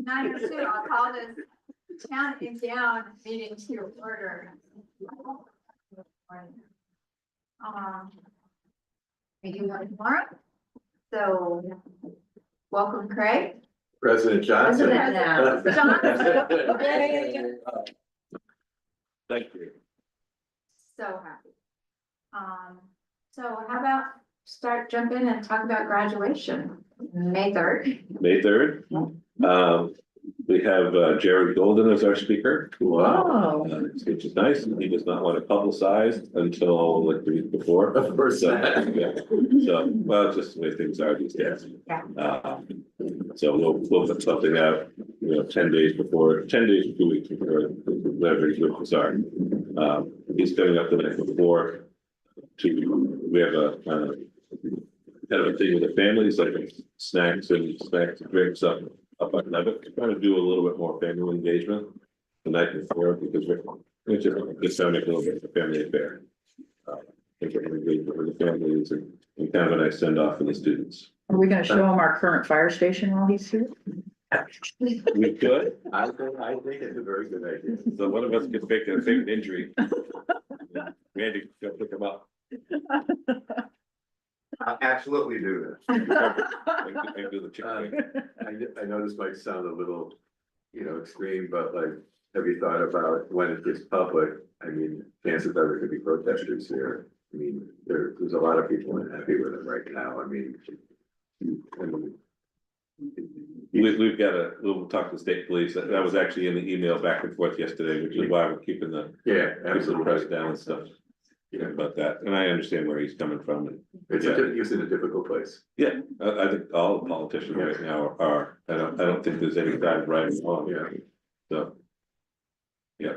9:02, I'll call this town in down meeting to order. Meeting on tomorrow. So, welcome, Craig. President Johnson. President Johnson. Thank you. So happy. So how about jump in and talk about graduation, May 3rd. May 3rd. We have Jared Golden as our speaker. Wow. Which is nice. He does not want to publicize until like the week before. Of course. So, yeah. So, well, it's just the way things are these days. Yeah. So we'll put something out, 10 days before, 10 days or 2 weeks before, whatever his wishes are. He's coming up the night before we have a kind of a thing with the families, like snacks and drinks up at Levitt, trying to do a little bit more family engagement the night before, because it's just trying to make a little bit of a family affair. Engagement with the families and kind of a nice send off for the students. Are we gonna show him our current fire station while he's here? We could. I think it's a very good idea. So one of us could fake an injury. Randy, go pick him up. I'll absolutely do this. And do the chicken. I know this might sound a little, extreme, but like, have you thought about when it gets public? I mean, chances are there could be protesters here. I mean, there's a lot of people unhappy with it right now. I mean, We've got we'll talk to the state police. That was actually in the email back and forth yesterday, which is why we're keeping the press down and stuff. About that, and I understand where he's coming from. And It's in a difficult place. yeah, I think all the politicians right now are. I don't think there's any side right or wrong. Yeah. So. Yeah,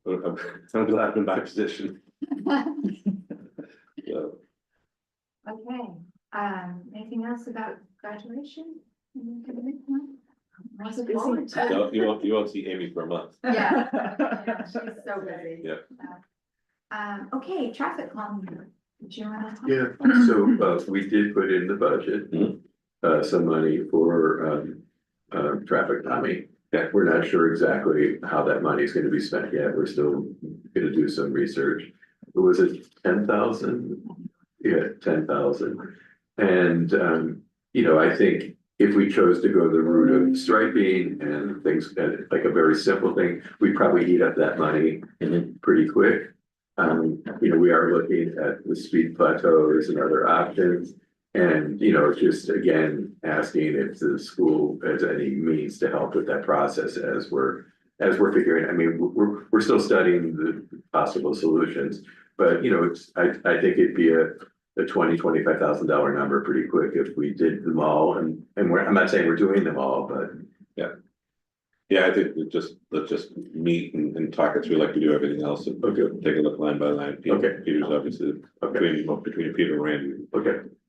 I'm glad I'm in my position. So, Okay, anything else about graduation? Was it busy? no, you won't see Amy for a month. Yeah, yeah, she's so busy. Yeah. Okay, traffic calming. Do you want to? Yeah, so we did put in the budget, some money for traffic calming. Yeah, we're not sure exactly how that money is going to be spent yet. We're still going to do some research. Was it 10,000? Yeah, 10,000. And I think if we chose to go the route of striping and things like a very simple thing, we'd probably eat up that money pretty quick. We are looking at the speed plateaus and other options. And, just again, asking if the school has any means to help with that process as we're figuring. I mean, we're still studying the possible solutions, but I think it'd be a $25,000 number pretty quick if we did them all. And I'm not saying we're doing them all, but Yeah, I think let's just meet and talk it through like we do everything else. And take a look line by line. Peter's obviously between Peter and Randy.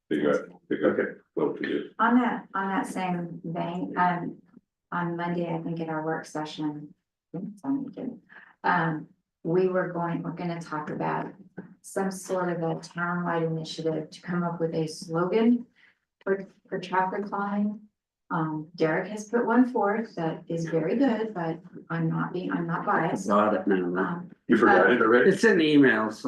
Figure out what to do. On that same vein, on Monday, I think in our work session, we're gonna talk about some sort of a townwide initiative to come up with a slogan for traffic calming. Derek has put one forth that is very good, but I'm not biased. Got it now. you forgot it already? It's in the emails.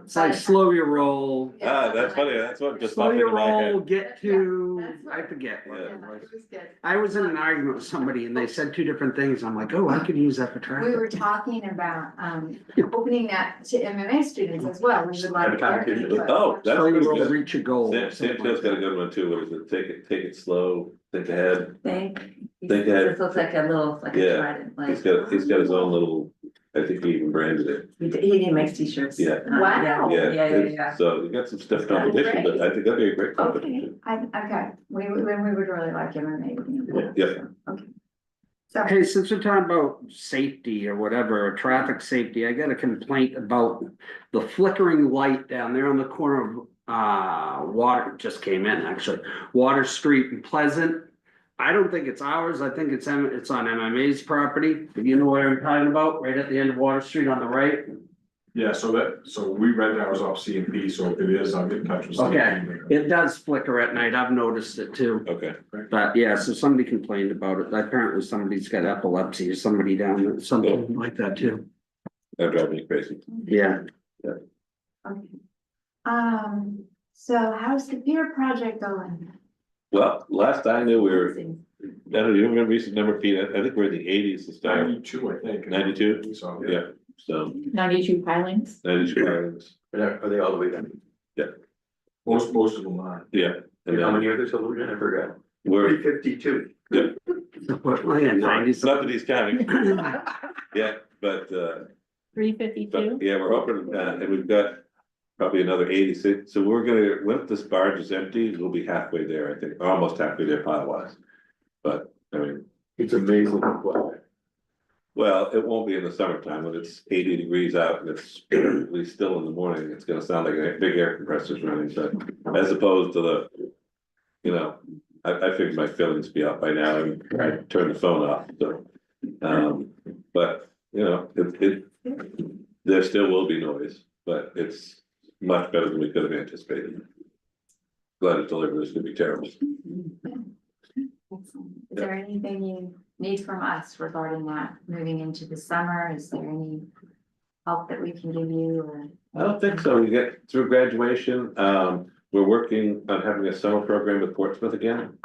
It's like slow your roll. That's funny. That's what just Slow popped your into my roll, head. get to, Yeah, that's I forget. what it Yeah. was. It was good. I was in an argument with somebody and they said two different things. I'm like, oh, I could use that for We were traffic. talking about opening that to MMA students as well. We would like. Oh, that's Slow your pretty roll, good. reach your goal. Sam Taylor's got a good one too. What is it? Take it slow. Think ahead. Think Think ahead. this looks like a little, like a Yeah. trident, like. He's got his own little. I think he even branded it. He makes t-shirts. Yeah. Wow. Yeah. So you got some stiff competition, but I think that'd be a great Okay, competition. okay, we would really like MMA. Yeah. Okay. So, Hey, since we're talking about safety or whatever, traffic safety, I got a complaint about the flickering light down there on the corner of Water, just came in actually, Water Street and Pleasant. I don't think it's ours. I think it's on MMA's property. Do you know what I'm talking about? Right at the end of Water Street on the right. Yeah, so we rent ours off CMP, so if it is, I'll get in touch with. Okay, CMP. it does flicker at night, I've noticed it too. Okay, But yeah, so somebody complained about it, apparently somebody's got epilepsy or somebody down there, something like that too. that drives me crazy. Yeah, Okay. So how's the pier project going? Well, last I knew, I don't know, you remember recent number, Pete, I think we're in the eighties to start, 92, I think. 92? So, Yeah, so 92 pilings. 92 islands, Are they all the way done? most of them are. yeah. And How then many others have we done? I forgot. we're, 52. well, yeah, 90s. it's not that he's counting, yeah, but 352. yeah, we're hoping, and we've got probably another 86, so we're gonna, when this barge is empty, we'll be halfway there, I think, almost halfway there pile wise. But, I mean, It's amazing. What? well, it won't be in the summertime when it's 80 degrees out and it's really still in the morning, it's gonna sound like a big air compressor's running, but as opposed to the, you know, I figured my feelings be out by now and I turn the phone off, so. But, you know, there still will be noise, but it's much better than we could have anticipated. Glad it's delivered, it's gonna be terrible. Excellent. Is there anything you need from us regarding that moving into the summer? Is there any help that we can give you or? I don't think so. We get through graduation. We're working on having a summer program with Portsmouth again.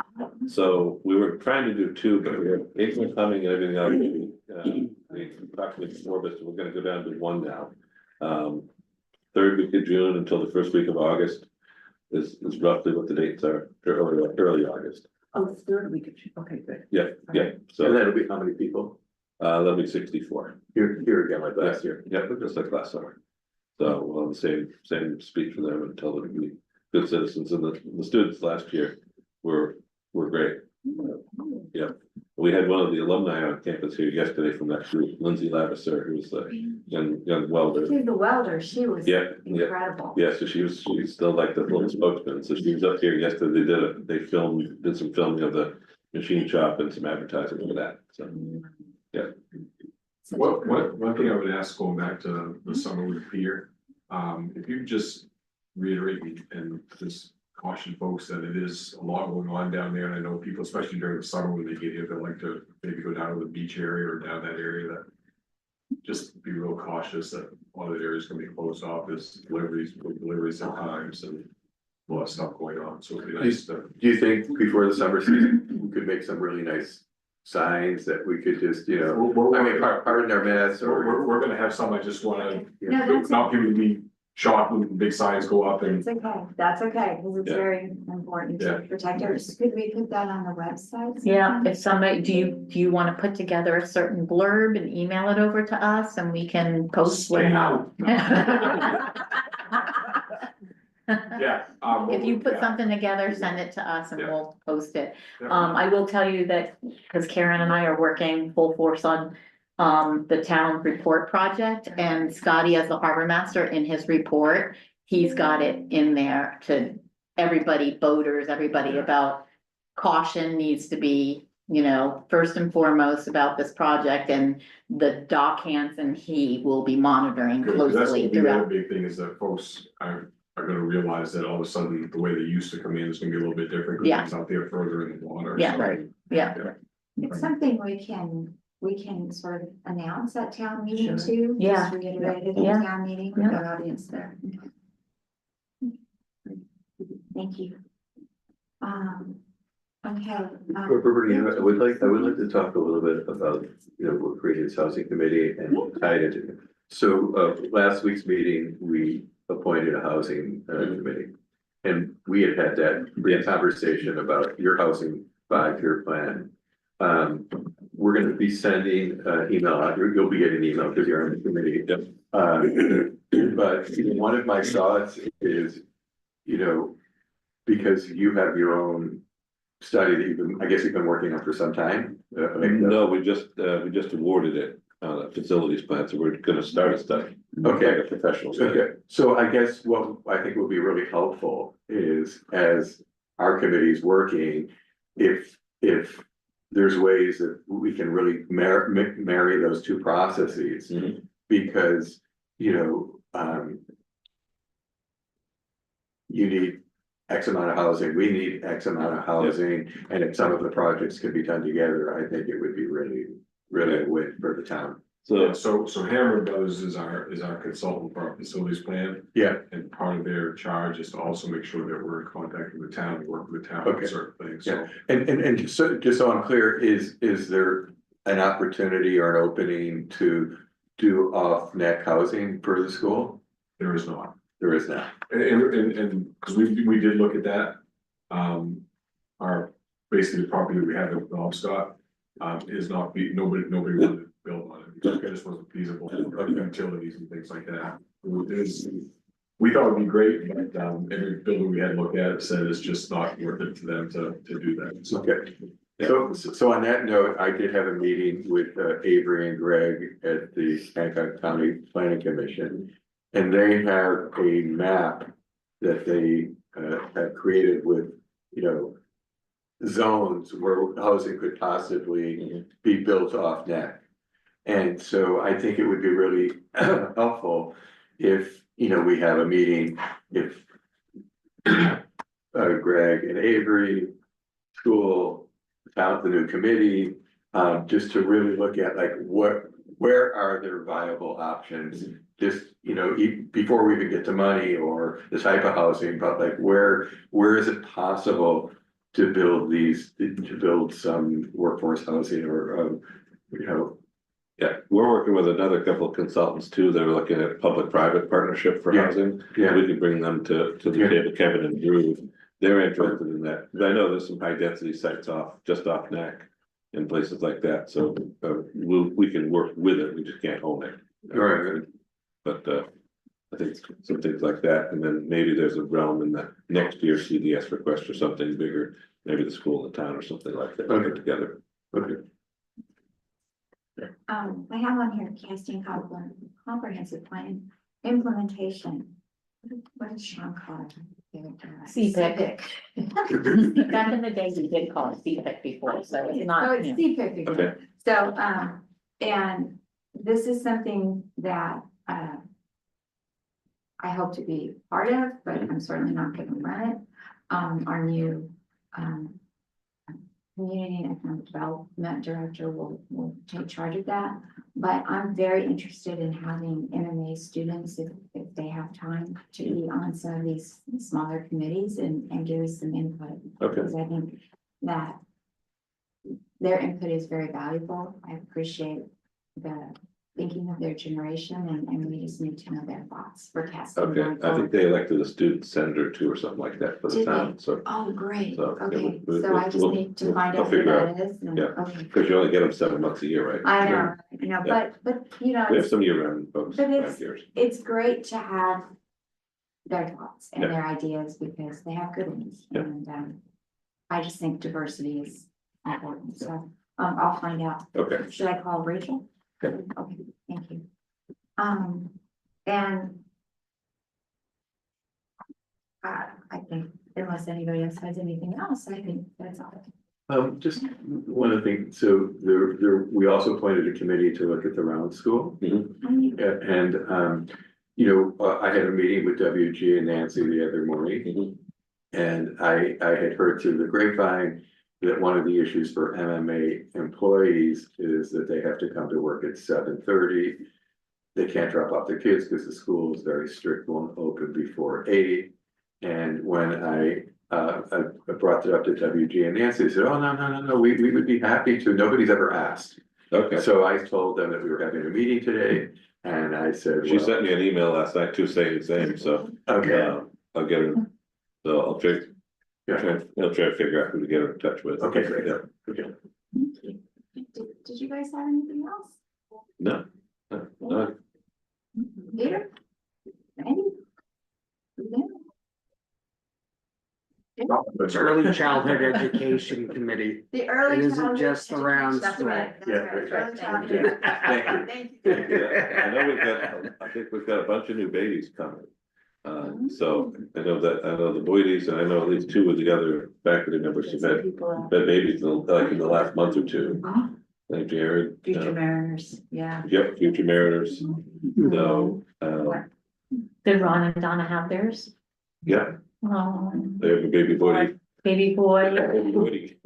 So we were trying to do two, but we have April coming and everything else. We talked with before, but we're gonna go down to one now. Third week of June until the first week of August is roughly what the dates are, early August. Oh, third week of June. Okay, good. Yeah, yeah. And So that'll be how many people? that'll be 64. Here again, like last year. Yeah, just like last summer. So we'll have the same speech for them and tell them to be good citizens, and the students last year were great. Yeah, we had one of the alumni on campus here yesterday from that group, Lindsay Lavisser, who was the young welder. She's the welder, she was Yeah, yeah. incredible. Yeah, so she's still like the little spokesman, so she was up here yesterday, they did some filming of the machine shop and some advertising for that, so. Such a One thing I would ask, going back to the summer with the pier, if you could just reiterate and just caution folks that it is a lot going on down there, and I know people, especially during the summer when they get here, they like to maybe go down to the beach area or down that area, that just be real cautious that a lot of the areas gonna be closed off, as deliveries at times and a lot of stuff going on, so it'd be nice to. Do you think before the summer season, we could make some really nice signs that we could just, you know, I mean, pardon our mess or? We're gonna have some, I just wanna, No, that's, not people to be shocked when big signs go up and. it's okay, that's okay, because it's Yeah. very important to Yeah. protect ours. Could we put that on the website? Yeah, if somebody, do you want to put together a certain blurb and email it over to us and we can post? Stay when- out. Yeah. If you put yeah. something together, send it to us and Yeah. we'll post it. Yeah. I will tell you that, because Karen and I are working full force on the town report project, and Scotty, as the harbor master, in his report, he's got it in there to everybody, boaters, everybody, about caution needs to be, you know, first and foremost about this project, and the dock hands and he will be monitoring Good, 'cause that's closely gonna be the other throughout. big thing is that folks are gonna realize that all of a sudden, the way they used to come in is gonna be a little bit different. 'Cause Yeah. It's out there further in the water. Yeah. so- Right. Yeah. It's something we can sort of announce at town meeting Sure. too. Yeah. Just reiterate it at Yeah. town meeting with Yeah. our audience there. Thank you. Okay. Roberta, you know, I would like to talk a little bit about, you know, what created this housing committee and tie it into. So, last week's meeting, we appointed a housing committee. And we had that brief conversation about your housing 5-year plan. We're gonna be sending an email out, you'll be getting an email because you're on the committee. But one of my thoughts is, you know, because you have your own study that I guess you've been working on for some time. No, we just awarded it, facilities plan, so we're gonna start a study. Okay. Like a professional study. Okay, so I guess what I think would be really helpful is, as our committee is working, if there's ways that we can really marry those two processes. Mhm. Because, you know, you need X amount of housing, we need X amount of housing, and if some of the projects could be done together, I think it would be really, really a win for the town. Yeah, So, so Hammer Brothers is our consultant for our facilities plan. Yeah, And part of their charge is to also make sure that we're in contact with the town, and work with the town Okay. on certain things, so. and just so I'm clear, is there an opportunity or an opening to do off-net housing for the school? There is not. There is not. And, because we did look at that. Our, basically the property that we have in Knobscott, is not, nobody wanted to build on it, because it just wasn't feasible, utilities and things like that. We thought it'd be great, but, every builder we had looked at said it's just not worth it to them to do that, so. Okay. So on that note, I did have a meeting with Avery and Greg at the Hancock County Planning Commission. And they have a map that they have created with, zones where housing could possibly be built off net. And so I think it would be really helpful if, we have a meeting, if Greg and Avery, school, the new committee, just to really look at like where are there viable options? Just, before we even get to money or the type of housing, but like where is it possible to build some workforce housing or, yeah, we're working with another couple of consultants too, that are looking at public-private partnership for Yeah. housing. Yeah. We could bring them to the Yeah. table, Kevin and Drew, they're interested in that, 'cause I know there's some high-density sites just off neck. And places like that, so we can work with it, we just can't own it. Right. But I think some things like that, and then maybe there's a realm in the next year CDS request or something bigger, maybe the school in town or something like that, Okay. put together. Okay. I have on here Castine comprehensive plan implementation. What is Sean call it? CPIC. Back in the day, we did call it CPIC before, so it's Oh, not, it's you know. CPIC again. Okay. So, and this is something that, I hope to be part of, but I'm certainly not gonna run it. Our new, community and economic development director will take charge of that. But I'm very interested in having MMA students, if they have time, to be on some of these smaller committees and give us some input. Okay. Because I think that their input is very valuable. I appreciate the thinking of their generation, and we just need to know their thoughts for Castine. Okay, going I think forward. they elected a student senator too or something like that for the Did they? town, so. Oh, great, So, yeah, okay, we- so I just we'll- need to we'll- find I'll out who figure that is, and, Yeah. okay. Cause you only get them 7 months a year, right? I know, Yeah. but, you know, We have some year-round folks, But 5 years. it's great to have their thoughts and Yeah. their ideas, because they have good ones, Yeah. and, I just think diversity is important, so, I'll find out. Okay, Should I call Rachel? Okay. Okay, thank you. And I think unless anybody else has anything else, I think that's all. Just one other thing, so we also appointed a committee to look at the round school. And, I had a meeting with WG and Nancy the other morning. Mhm. And I had heard through the grapevine that one of the issues for MMA employees is that they have to come to work at 7:30. They can't drop off their kids because the school is very strict, won't open before 8. And when I brought it up to WG and Nancy, they said, oh, no, we would be happy to, nobody's ever asked. okay. So I told them that we were having a meeting today, and I said, She well, sent me an email last night too saying the same, so. okay, I'll get her, so I'll try yeah, to figure out who to get her in touch with. okay, great, Yeah. okay. Did you guys have anything else? No, no, Peter? Randy? Yeah. It's Early Childhood Education Committee. The early. It isn't childhood just the round education, that's school. right, that's Yeah, right, right, early right. childhood. Thank you. Thank you. Yeah, I know I think we've got a bunch of new babies coming. So I know the Boydes, and I know at least 2 of the other faculty members have had babies like in the last month or 2. Like Jared. Future Mariners, yeah. Yep, future Mariners, so, Did Ron and Donna have theirs? Yeah, Oh, they have a baby boy. baby boy, Baby boy, baby.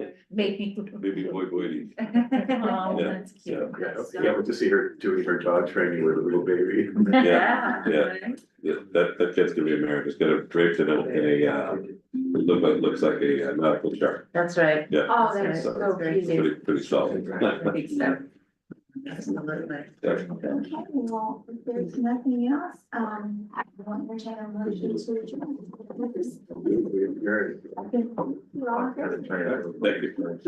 baby boy. Oh, Yeah, that's cute. Yeah, can't wait to see her doing her dog training with a little baby. Yeah, yeah, that kid's gonna be America's gonna drape it in looks like a nautical shark. That's right. Yeah, Oh, that's So so very cute. pretty solid. I think so. Absolutely. Okay, well, if there's nothing else, I want your channel motion to adjourn. Very. I think we're all good. Thank you.